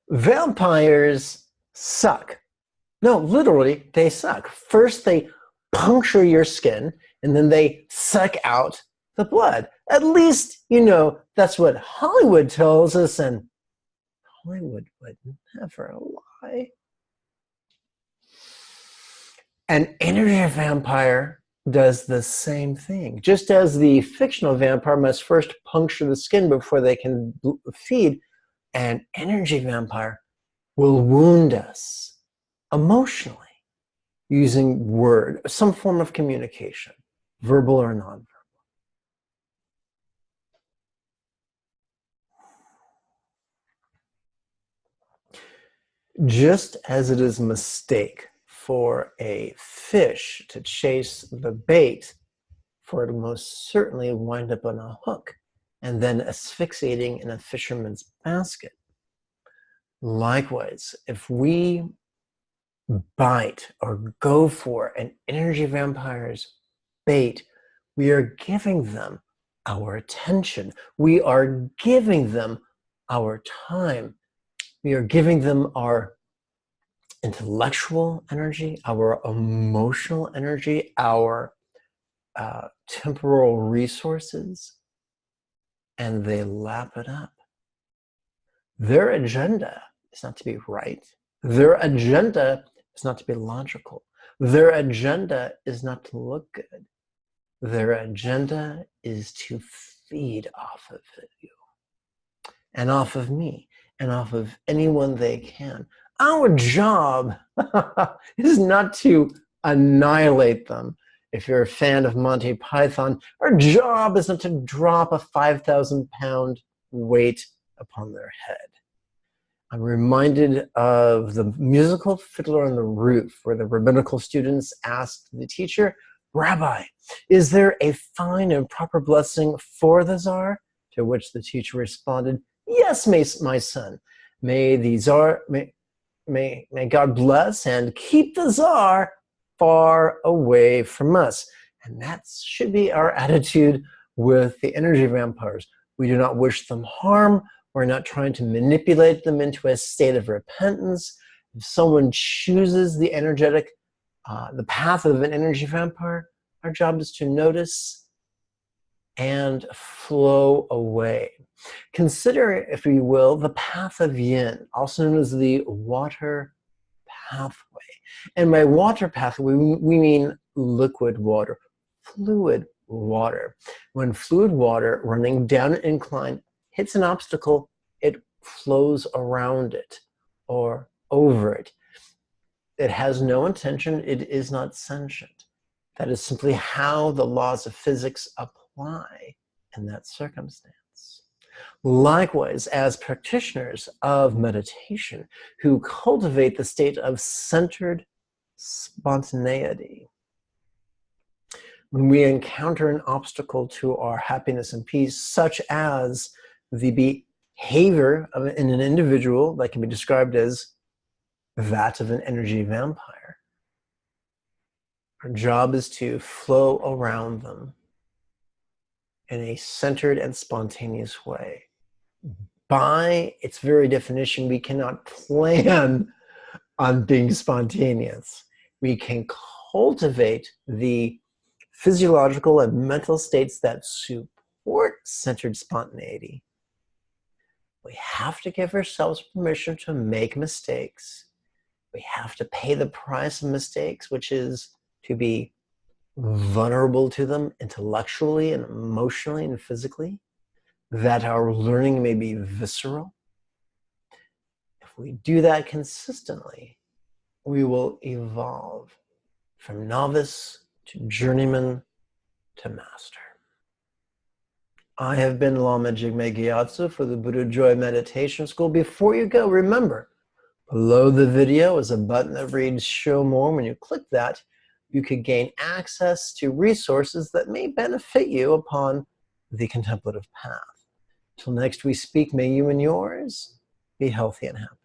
Vampires suck. No, literally, they suck. First, they puncture your skin, and then they suck out the blood. At least, you know, that's what Hollywood tells us, and Hollywood would never lie. An energy vampire does the same thing. Just as the fictional vampire must first puncture the skin before they can feed, an energy vampire will wound us emotionally using word, some form of communication, verbal or nonverbal. Just as it is a mistake for a fish to chase the bait, for it to most certainly wind up on a hook and then asphyxiating in a fisherman's basket. Likewise, if we bite or go for an energy vampire's bait, we are giving them our attention. We are giving them our time. We are giving them our intellectual energy, our emotional energy, our temporal resources, and they lap it up. Their agenda is not to be right. Their agenda is not to be logical. Their agenda is not to look good. Their agenda is to feed off of you and off of me and off of anyone they can. Our job is not to annihilate them. If you're a fan of Monty Python, our job is not to drop a 5,000-pound weight upon their head. I'm reminded of the musical Fiddler on the Roof, where the rabbinical students asked the teacher, "Rabbi, is there a fine and proper blessing for the Tsar?" To which the teacher responded, "Yes, my son. May the Tsar, may God bless and keep the Tsar far away from us." And that should be our attitude with the energy vampires. We do not wish them harm. We're not trying to manipulate them into a state of repentance. If someone chooses the energetic, the path of an energy vampire, our job is to notice and flow away. Consider, if you will, the path of yin, also known as the water pathway. And by water pathway, we mean liquid water, fluid water. When fluid water running down an incline hits an obstacle, it flows around it or over it. It has no intention. It is not sentient. That is simply how the laws of physics apply in that circumstance. Likewise, as practitioners of meditation who cultivate the state of centered spontaneity, when we encounter an obstacle to our happiness and peace, such as the behavior in an individual that can be described as that of an energy vampire, our job is to flow around them in a centered and spontaneous way. By its very definition, we cannot plan on being spontaneous. We can cultivate the physiological and mental states that support centered spontaneity. We have to give ourselves permission to make mistakes. We have to pay the price of mistakes, which is to be vulnerable to them intellectually and emotionally and physically, that our learning may be visceral. If we do that consistently, we will evolve from novice to journeyman to master. I have been Lama Jigme Gyatso for the Buddha Joy Meditation School. Before you go, remember, below the video is a button that reads Show More. When you click that, you could gain access to resources that may benefit you upon the contemplative path. Till next we speak, may you and yours be healthy and happy.